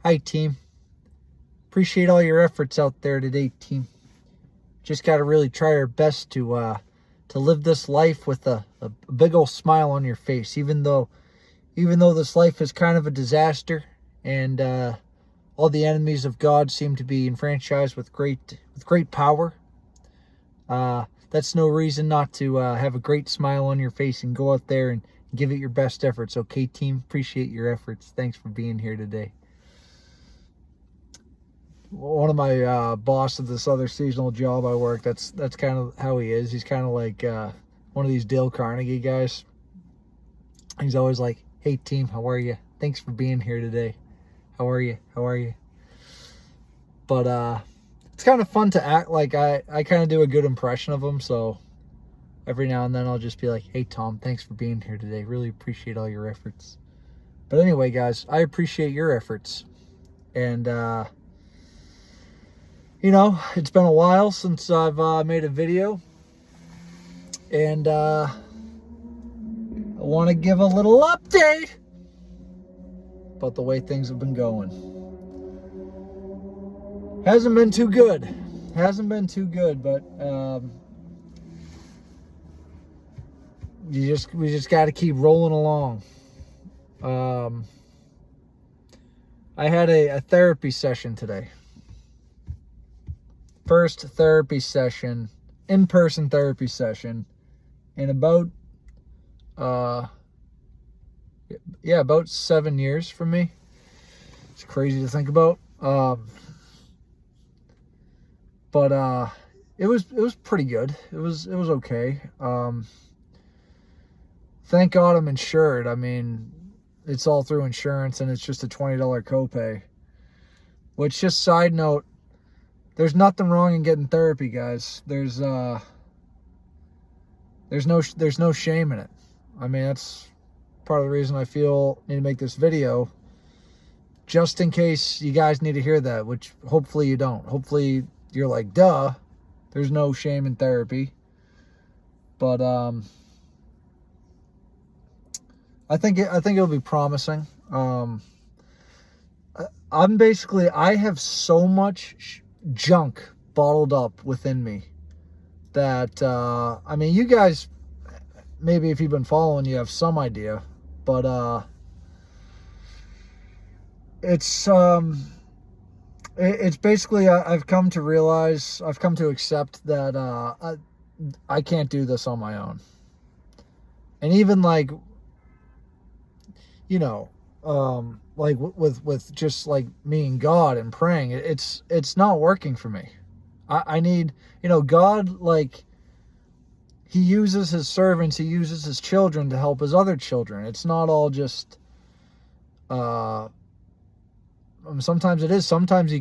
Hi, team. Appreciate all your efforts out there today, team. Just got to really try our best to live this life with a big old smile on your face, even though this life is kind of a disaster, and all the enemies of God seem to be enfranchised with great power. That's no reason not to have a great smile on your face and go out there and give it your best efforts. Okay, team? Appreciate your efforts. Thanks for being here today. One of my boss at this other seasonal job I work, that's kind of how he is. He's kind of like one of these Dale Carnegie guys. He's always like, hey, team, how are you? Thanks for being here today. How are you? How are you? But it's kind of fun to act like I kind of do a good impression of him. So every now and then I'll just be like, hey, Tom, thanks for being here today. Really appreciate all your efforts. But anyway, guys, I appreciate your efforts. And, you know, it's been a while since I've made a video. And I want to give a little update about the way things have been going. Hasn't been too good. But we just got to keep rolling along. I had a therapy session today. First therapy session, in-person therapy session, in about 7 years for me. It's crazy to think about. But it was pretty good. It was okay. Thank God I'm insured. I mean, it's all through insurance, and it's just a $20 copay. Which, just side note, there's nothing wrong in getting therapy, guys. There's no shame in it. I mean, that's part of the reason I feel I need to make this video, just in case you guys need to hear that, which hopefully you don't. Hopefully you're like, duh, there's no shame in therapy. But I think it'll be promising. I have so much junk bottled up within me that I mean, you guys, maybe if you've been following, you have some idea, but it's basically, I've come to accept that I can't do this on my own. And even like, you know, like with just like me and God and praying, it's not working for me. I need, you know, God, like, he uses his servants, he uses his children to help his other children. It's not all just sometimes it is. Sometimes we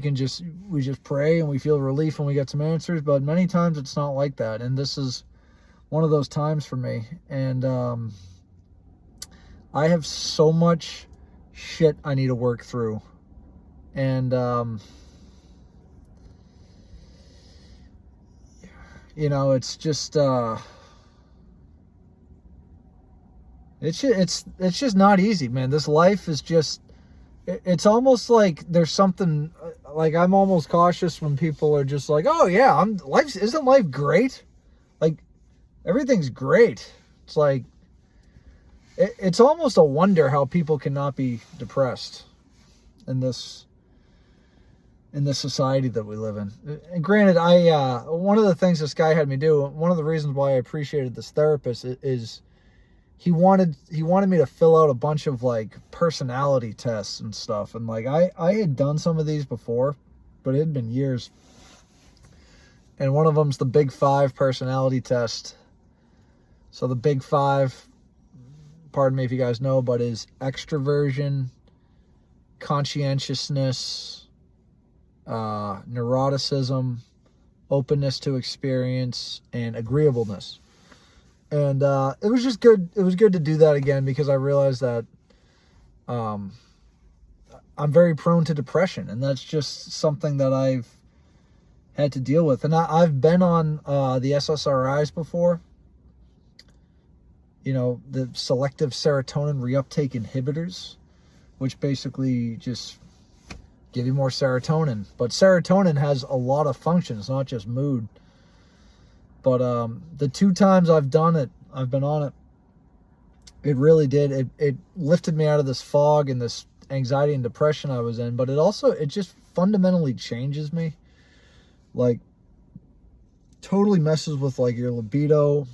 just pray and we feel relief when we get some answers, but many times it's not like that. And this is one of those times for me. And I have so much shit I need to work through. And you know, it's just it's just not easy, man. This life is just, it's almost like there's something, like, I'm almost cautious when people are just like, oh yeah, isn't life great? Like, everything's great. It's like, it's almost a wonder how people cannot be depressed in this society that we live in. And granted, one of the things this guy had me do, one of the reasons why I appreciated this therapist is he wanted me to fill out a bunch of like personality tests and stuff. And like, I had done some of these before, but it had been years. And one of them's the Big Five personality test. So the Big Five, pardon me if you guys know, but is extroversion, conscientiousness, neuroticism, openness to experience, and agreeableness. And it was just good. It was good to do that again, because I realized that I'm very prone to depression, and that's just something that I've had to deal with. And I've been on the SSRIs before. You know, the selective serotonin reuptake inhibitors, which basically just give you more serotonin. But serotonin has a lot of functions, not just mood. But the 2 times I've been on it, it really did. It lifted me out of this fog and this anxiety and depression I was in. But it just fundamentally changes me. Like, totally messes with like your libido,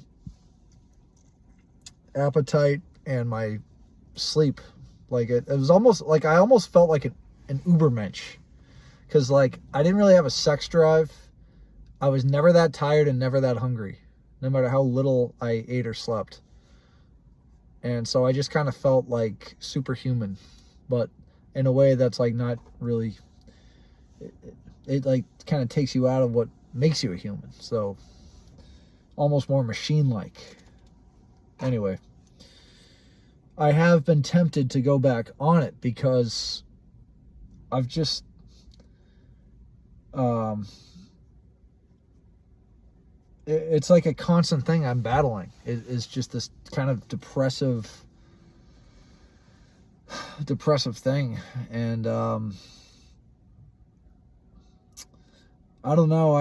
appetite, and my sleep. Like it was almost like I almost felt like an Ubermensch, because like I didn't really have a sex drive. I was never that tired and never that hungry, no matter how little I ate or slept. And so I just kind of felt like superhuman, but in a way that's like not really. It like kind of takes you out of what makes you a human. So almost more machine-like. Anyway, I have been tempted to go back on it because I've just it's like a constant thing I'm battling. It's just this kind of depressive thing. And I don't know.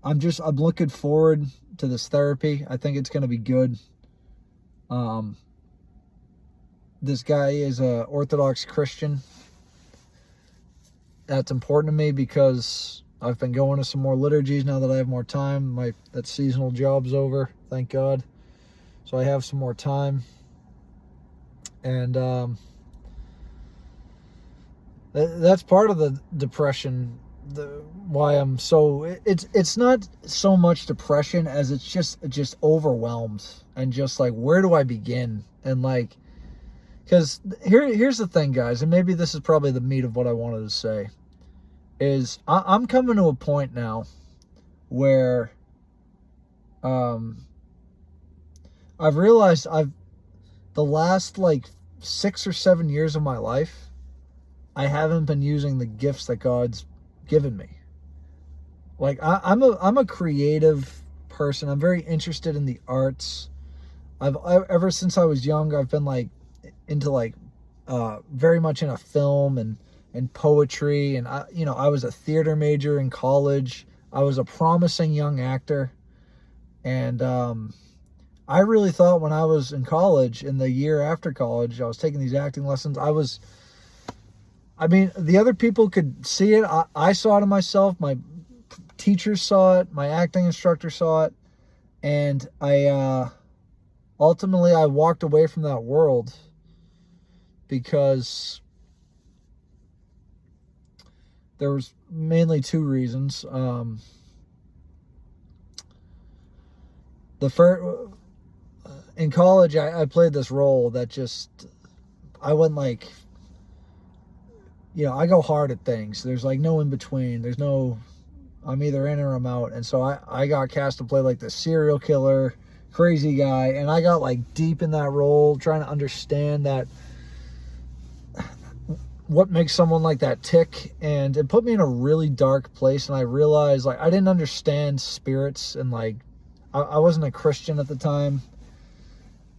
I'm looking forward to this therapy. I think it's going to be good. This guy is a Orthodox Christian. That's important to me because I've been going to some more liturgies now that I have more time. That seasonal job's over, thank God. So I have some more time. And that's part of the depression. Why I'm so it's not so much depression as it's just overwhelmed and just like, where do I begin? And like, because here's the thing, guys, and maybe this is probably the meat of what I wanted to say, is I'm coming to a point now where I've realized the last like 6 or 7 years of my life, I haven't been using the gifts that God's given me. Like I'm a creative person. I'm very interested in the arts. Ever since I was young, I've been like into like very much into film and poetry, and I was a theater major in college. I was a promising young actor, and I really thought when I was in college, in the year after college, I was taking these acting lessons. The other people could see it. I saw it in myself. My teachers saw it. My acting instructor saw it. And ultimately I walked away from that world because there was mainly 2 reasons. The first, in college, I played this role that just, I went like, I go hard at things. There's like no in between. There's no, I'm either in or I'm out. And so I got cast to play like the serial killer, crazy guy. And I got like deep in that role, trying to understand that, what makes someone like that tick. And it put me in a really dark place. And I realized like I didn't understand spirits, and like I wasn't a Christian at the time.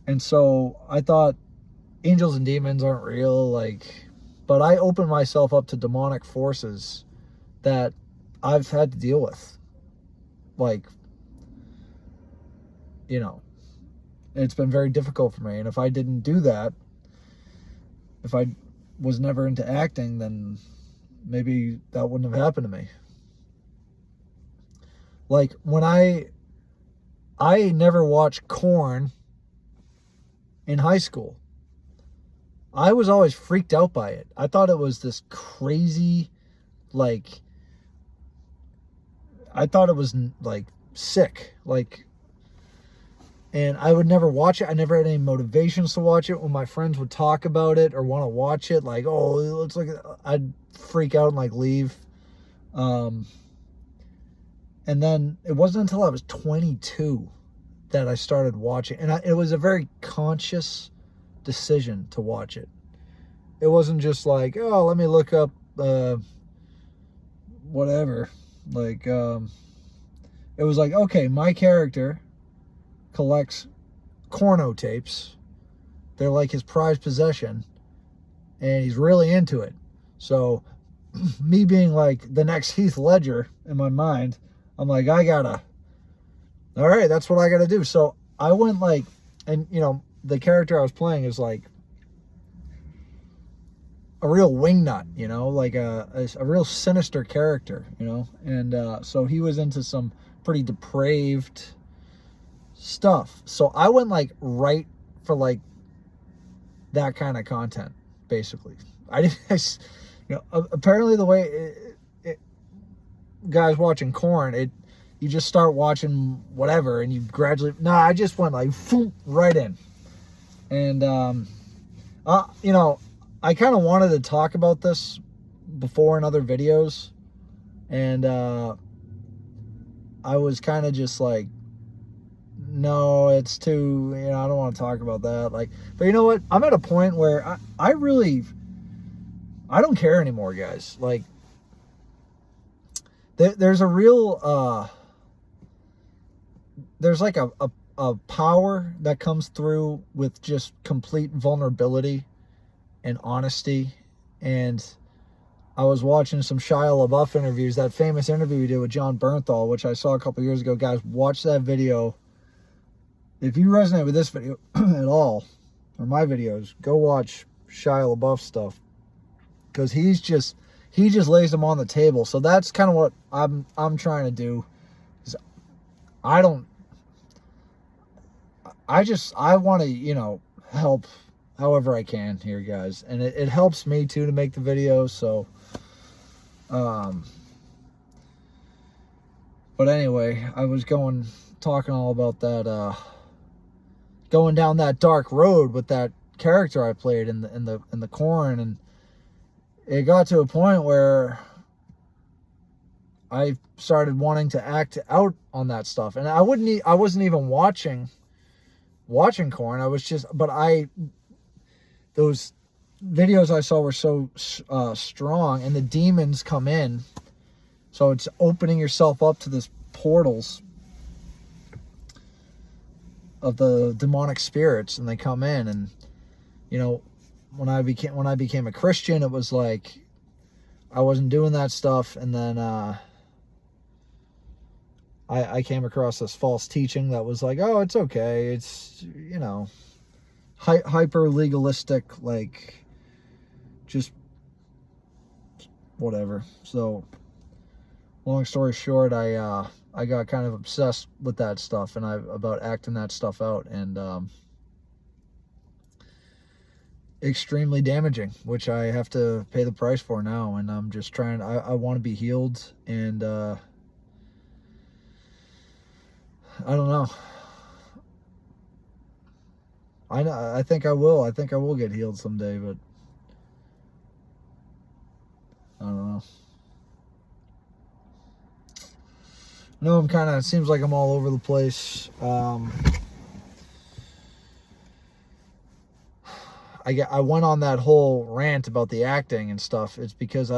And so I thought angels and demons aren't real, but I opened myself up to demonic forces that I've had to deal with. It's been very difficult for me. And if I didn't do that, if I was never into acting, then maybe that wouldn't have happened to me. Like when I never watched Korn in high school. I was always freaked out by it. I thought it was this crazy, I thought it was sick, and I would never watch it. I never had any motivations to watch it. When my friends would talk about it or want to watch it, let's look at, I'd freak out and leave. And then it wasn't until I was 22 that I started watching, and it was a very conscious decision to watch it. It wasn't just let me look up whatever. It was okay, my character collects Corno tapes. They're like his prized possession, and he's really into it. So me being like the next Heath Ledger in my mind, I'm like, all right, that's what I gotta do. So I went like, and you know, the character I was playing is like a real wingnut, you know, like a real sinister character, you know. And so he was into some pretty depraved stuff. So I went like right for like that kind of content, basically. I didn't, you know, apparently the way guys watching Korn, you just start watching whatever and you gradually, I just went like right in. And you know, I kind of wanted to talk about this before in other videos, and I was kind of just like, no, it's too, you know, I don't want to talk about that. Like, but you know what? I'm at a point where I don't care anymore, guys. Like, there's a real, there's like a power that comes through with just complete vulnerability and honesty. And I was watching some Shia LaBeouf interviews, that famous interview we did with John Bernthal, which I saw a couple years ago. Guys, watch that video. If you resonate with this video at all, or my videos, go watch Shia LaBeouf stuff, because he just lays them on the table. So that's kind of what I'm trying to do. Is I want to, you know, help however I can here, guys, and it helps me too to make the videos. So but anyway, I was talking all about that, going down that dark road with that character I played in the Korn, and it got to a point where I started wanting to act out on that stuff, and I wasn't even watching Korn. I was just, those videos I saw were so strong, and the demons come in, so it's opening yourself up to this portals of the demonic spirits, and they come in. And you know, when I became a Christian, it was like I wasn't doing that stuff, and then I came across this false teaching that was like, oh, it's okay, it's, you know, hyper legalistic, like just whatever. So long story short, I got kind of obsessed with that stuff, and about acting that stuff out, and extremely damaging, which I have to pay the price for now. And I'm just trying, I want to be healed, and I don't know. I think I will. I think I will get healed someday, but I don't know. No, I'm kind of, it seems like I'm all over the place. I went on that whole rant about the acting and stuff. It's because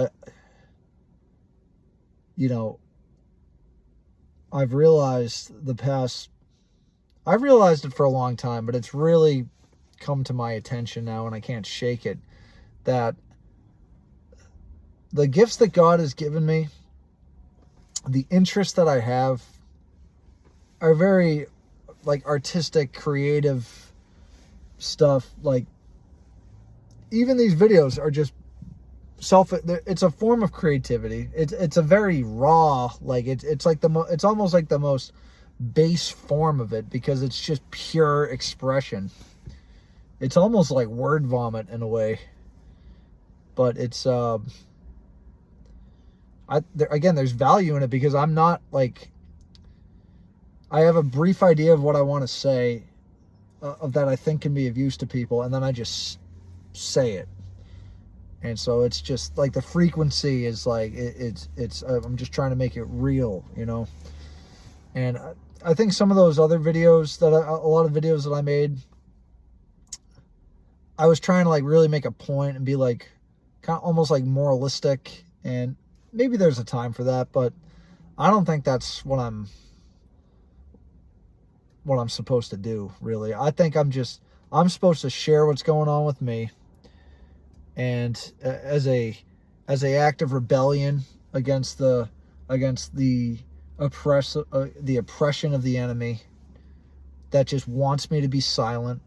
you know, I've realized it for a long time, but it's really come to my attention now, and I can't shake it, that the gifts that God has given me, the interests that I have, are very like artistic, creative stuff. Like, even these videos are just it's a form of creativity. It's a very raw, like it's like it's almost like the most base form of it, because it's just pure expression. It's almost like word vomit in a way, but it's again, there's value in it, because I'm not like, I have a brief idea of what I want to say, of that I think can be of use to people, and then I just say it. And so it's just like the frequency is like, it's I'm just trying to make it real, you know. And I think some of those other videos a lot of videos that I made, I was trying to like really make a point and be like kind of almost like moralistic, and maybe there's a time for that, but I don't think that's what I'm supposed to do, really. I think I'm supposed to share what's going on with me, and as a act of rebellion against the oppression of the enemy that just wants me to be silent,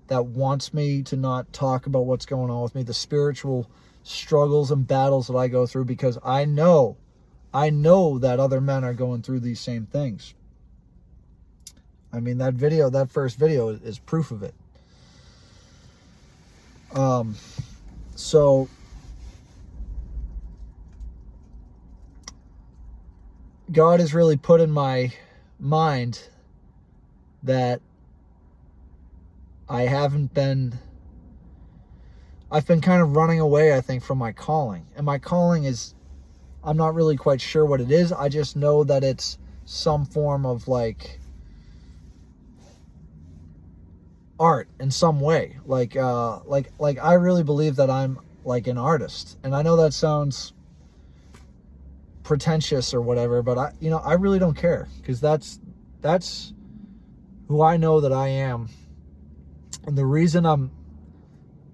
that wants me to not talk about what's going on with me, the spiritual struggles and battles that I go through, because I know that other men are going through these same things. I mean, that first video is proof of it. So God has really put in my mind that I've been kind of running away, I think, from my calling. And my calling is, I'm not really quite sure what it is. I just know that it's some form of like art in some way. Like I really believe that I'm like an artist. And I know that sounds pretentious or whatever, but I really don't care, because that's who I know that I am. And the reason I'm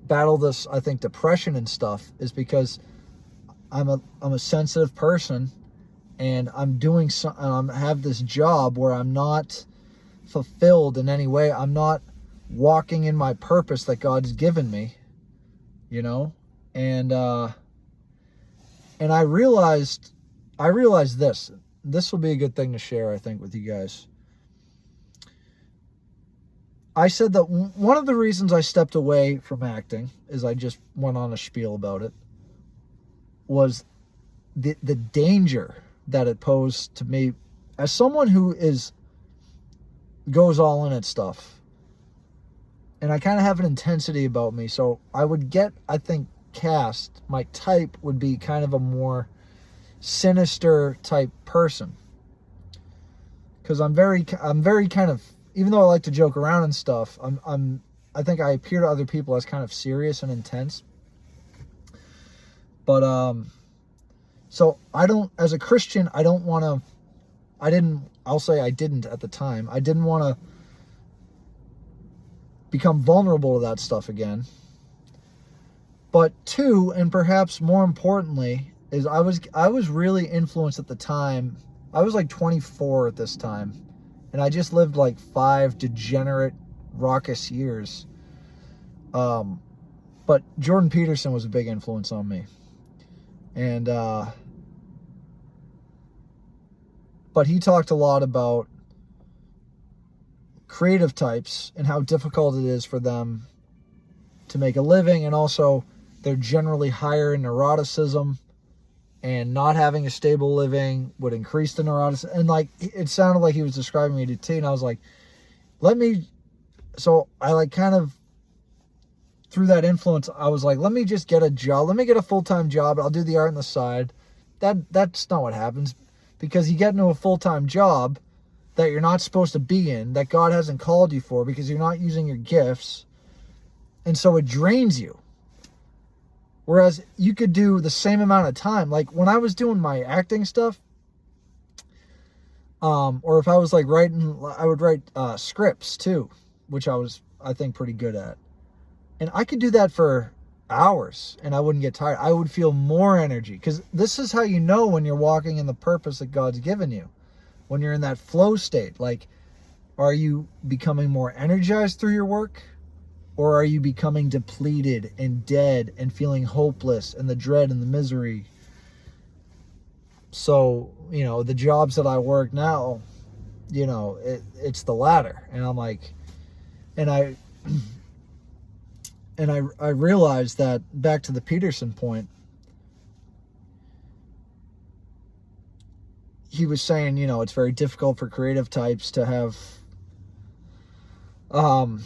battle this, I think, depression and stuff, is because I'm a sensitive person, and I'm doing I have this job where I'm not fulfilled in any way. I'm not walking in my purpose that God's given me, and I realized this will be a good thing to share, I think, with you guys. I said that one of the reasons I stepped away from acting, is I just went on a spiel about it, was the danger that it posed to me as someone who goes all in at stuff. And I kind of have an intensity about me, so I would get, I think, cast. My type would be kind of a more sinister type person, because I'm very kind of, even though I like to joke around and stuff, I think I appear to other people as kind of serious and intense. But so as a Christian, I didn't at the time, I didn't want to become vulnerable to that stuff again. But two, and perhaps more importantly, is I was really influenced at the time. I was like 24 at this time, and I just lived like 5 degenerate, raucous years. But Jordan Peterson was a big influence on me. And but he talked a lot about creative types and how difficult it is for them to make a living, and also they're generally higher in neuroticism, and not having a stable living would increase the neuroticism. And like, it sounded like he was describing me to T, and I was like, so I like kind of, through that influence, I was like, let me just get a job. Let me get a full-time job. I'll do the art on the side. That's not what happens, because you get into a full-time job that you're not supposed to be in, that God hasn't called you for, because you're not using your gifts. And so it drains you. Whereas you could do the same amount of time. Like when I was doing my acting stuff, or if I was like writing, I would write scripts too, which I think, pretty good at. And I could do that for hours and I wouldn't get tired. I would feel more energy, because this is how you know when you're walking in the purpose that God's given you. When you're in that flow state, like, are you becoming more energized through your work? Or are you becoming depleted and dead and feeling hopeless and the dread and the misery? So, the jobs that I work now, it's the latter. And I'm like, and I realized that, back to the Peterson point, he was saying, it's very difficult for creative types to have, to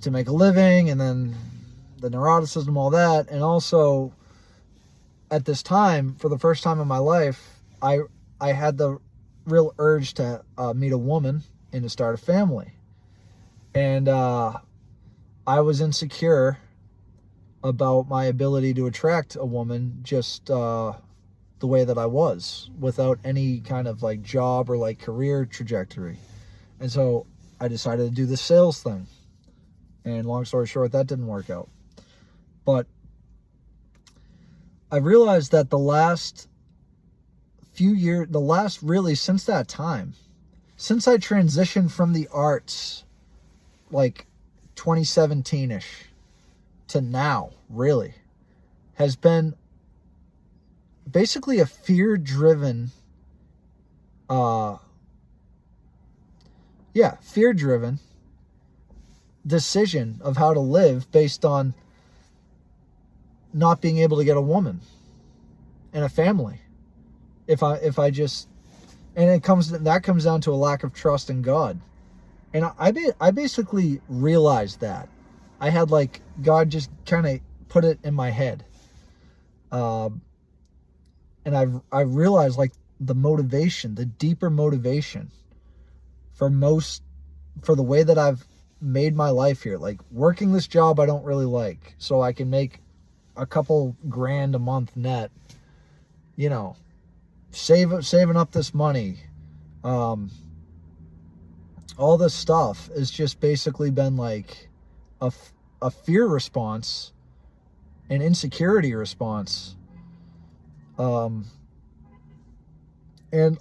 make a living, and then the neuroticism, all that. And also, at this time, for the first time in my life, I had the real urge to meet a woman and to start a family. And I was insecure about my ability to attract a woman just the way that I was, without any kind of like job or like career trajectory. And so I decided to do the sales thing. And long story short, that didn't work out. But I realized that the last few years, really since that time, since I transitioned from the arts, like 2017-ish to now, really, has been basically a fear-driven, fear-driven decision of how to live based on not being able to get a woman and a family. If I just, and that comes down to a lack of trust in God. And I basically realized that. I had like, God just kind of put it in my head. And I realized like the motivation, the deeper motivation for the way that I've made my life here. Like working this job I don't really like, so I can make a couple grand a month net, you know, saving up this money. All this stuff has just basically been like a fear response, an insecurity response, and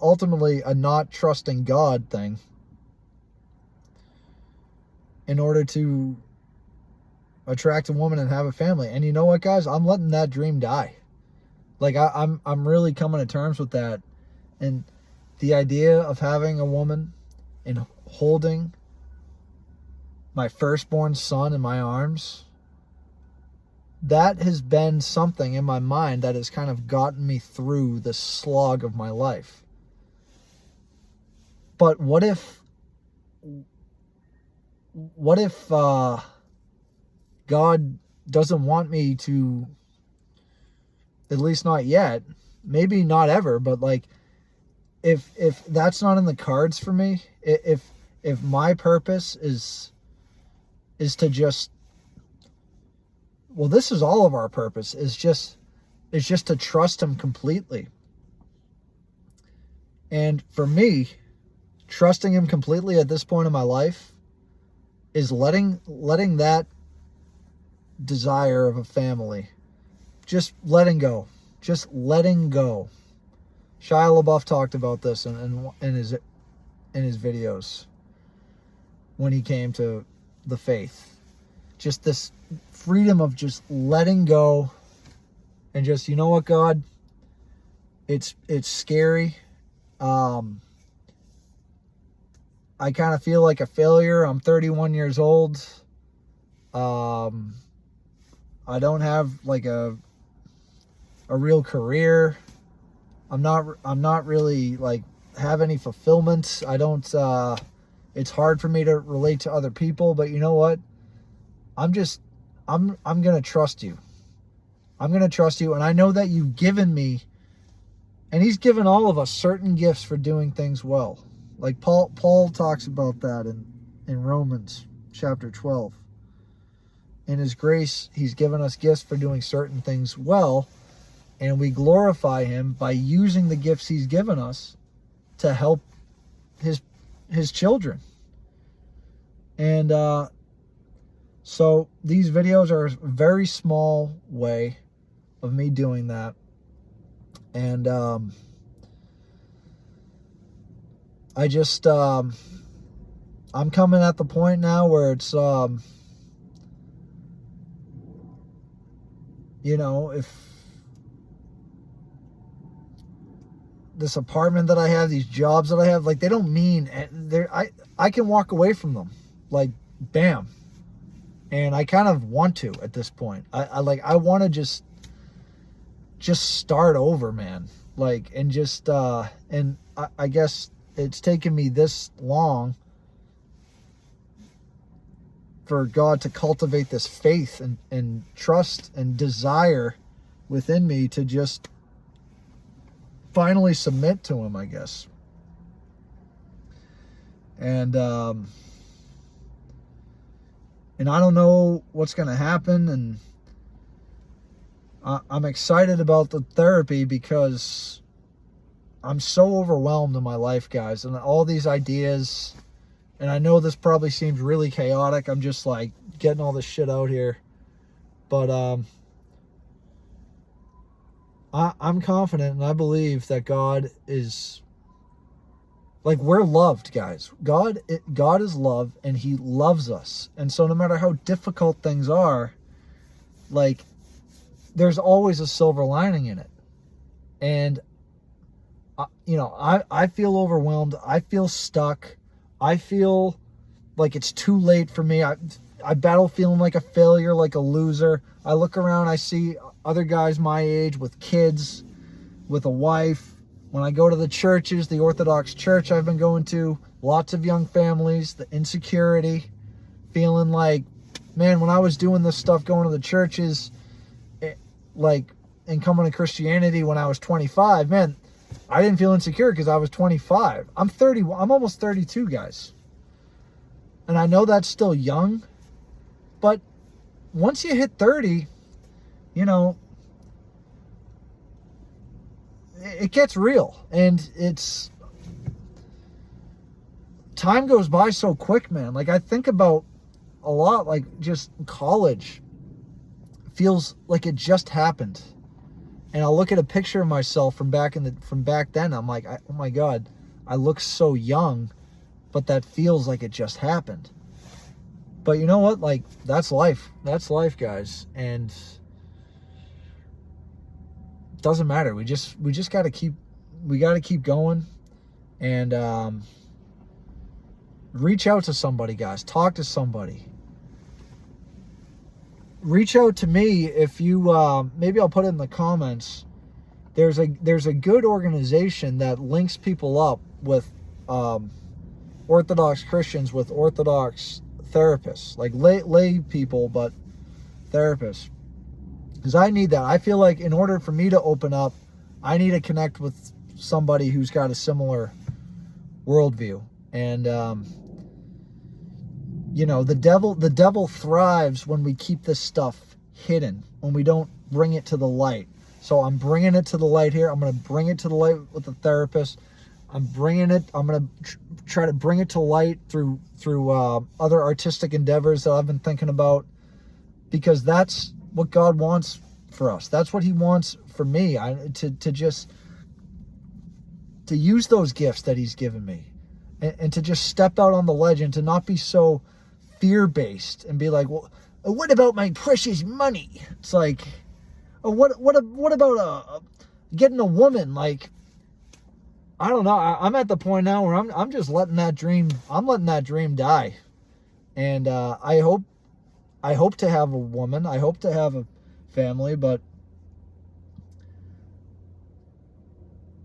ultimately a not trusting God thing in order to attract a woman and have a family. And you know what, guys? I'm letting that dream die. Like I'm really coming to terms with that. And the idea of having a woman and holding my firstborn son in my arms, that has been something in my mind that has kind of gotten me through the slog of my life. But what if God doesn't want me to, at least not yet, maybe not ever, but like if that's not in the cards for me, if my purpose is to just, well, this is all of our purpose, is just to trust him completely. And for me, trusting him completely at this point in my life is letting that desire of a family, just letting go. Shia LaBeouf talked about this in his videos when he came to the faith. Just this freedom of just letting go and just, you know what, God, it's scary. I kind of feel like a failure. I'm 31 years old. I don't have like a real career. I'm not really like have any fulfillment. I don't, it's hard for me to relate to other people, but you know what? I'm going to trust you. I'm going to trust you. And I know that you've given me, and he's given all of us certain gifts for doing things well. Like Paul talks about that in Romans chapter 12. In his grace, he's given us gifts for doing certain things well, and we glorify him by using the gifts he's given us to help his children. And so these videos are a very small way of me doing that. And I just I'm coming at the point now where it's you know, if this apartment that I have, these jobs that I have, like, they don't mean, I can walk away from them, like, bam. And I kind of want to at this point. I want to just start over, man. Like, and just, and I guess it's taken me this long for God to cultivate this faith and trust and desire within me to just finally submit to him, I guess. And I don't know what's going to happen, and I'm excited about the therapy because I'm so overwhelmed in my life, guys, and all these ideas. And I know this probably seems really chaotic. I'm just like getting all this shit out here. But I'm confident, and I believe that God is, like, we're loved, guys. God is love, and he loves us. And so no matter how difficult things are, like, there's always a silver lining in it. And I feel overwhelmed. I feel stuck. I feel like it's too late for me. I battle feeling like a failure, like a loser. I look around, I see other guys my age with kids, with a wife. When I go to the churches, the Orthodox church I've been going to, lots of young families, the insecurity, feeling like, man, when I was doing this stuff, going to the churches, and coming to Christianity when I was 25, man, I didn't feel insecure because I was 25. I'm almost 32, guys. And I know that's still young, but once you hit 30, it gets real. And time goes by so quick, man. Like, I think about a lot, like, just college feels like it just happened. And I'll look at a picture of myself from back then. I'm like, oh my God, I look so young, but that feels like it just happened. But you know what? Like, that's life. That's life, guys. And it doesn't matter. We just got to keep going, and reach out to somebody, guys. Talk to somebody. Reach out to me if you, maybe I'll put it in the comments. There's a good organization that links people up with Orthodox Christians with Orthodox therapists, like lay people, but therapists. Because I need that. I feel like in order for me to open up, I need to connect with somebody who's got a similar worldview. And the devil thrives when we keep this stuff hidden, when we don't bring it to the light. So I'm bringing it to the light here. I'm going to bring it to the light with the therapist. I'm going to try to bring it to light through other artistic endeavors that I've been thinking about, because that's what God wants for us. That's what he wants for me. To use those gifts that he's given me, and to just step out on the ledge, and to not be so fear-based and be like, well, what about my precious money? It's like, what about getting a woman? Like, I don't know. I'm at the point now where I'm just letting that dream die. And I hope to have a woman. I hope to have a family, but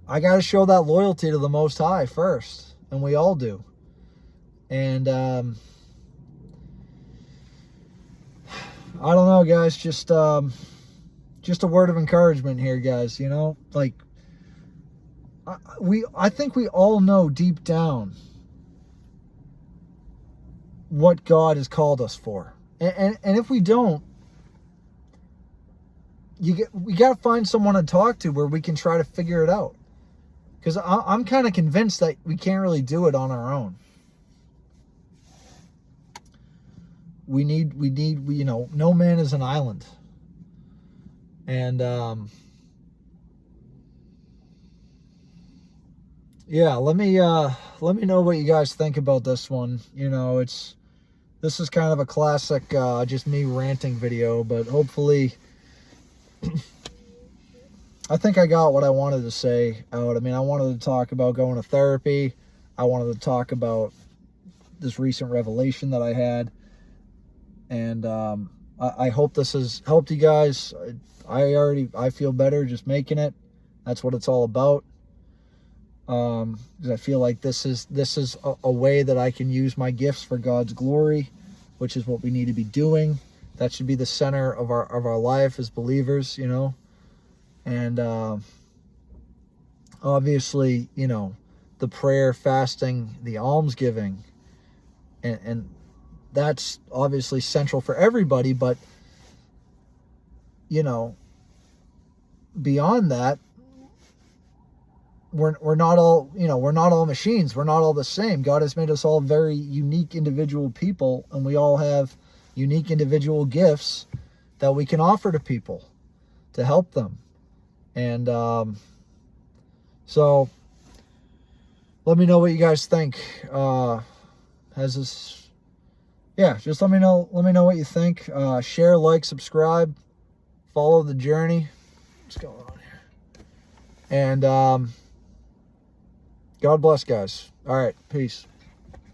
I got to show that loyalty to the Most High first, and we all do. And I don't know, guys. Just a word of encouragement here, guys. Like, I think we all know deep down what God has called us for, and if we don't, we got to find someone to talk to where we can try to figure it out. Because I'm kind of convinced that we can't really do it on our own. We need, no man is an island. And, yeah, let me know what you guys think about this one. This is kind of a classic, just me ranting video, but hopefully, I think I got what I wanted to say out. I mean, I wanted to talk about going to therapy. I wanted to talk about this recent revelation that I had. And I hope this has helped you guys. I feel better just making it. That's what it's all about. Because I feel like this is a way that I can use my gifts for God's glory, which is what we need to be doing. That should be the center of our life as believers, And obviously, the prayer, fasting, the almsgiving, and that's obviously central for everybody. But, beyond that, we're not all, we're not all machines. We're not all the same. God has made us all very unique individual people, and we all have unique individual gifts that we can offer to people to help them. And so let me know what you guys think. Has this, yeah, just let me know what you think. Share, like, subscribe, follow the journey. What's going on here? And God bless, guys. All right, peace.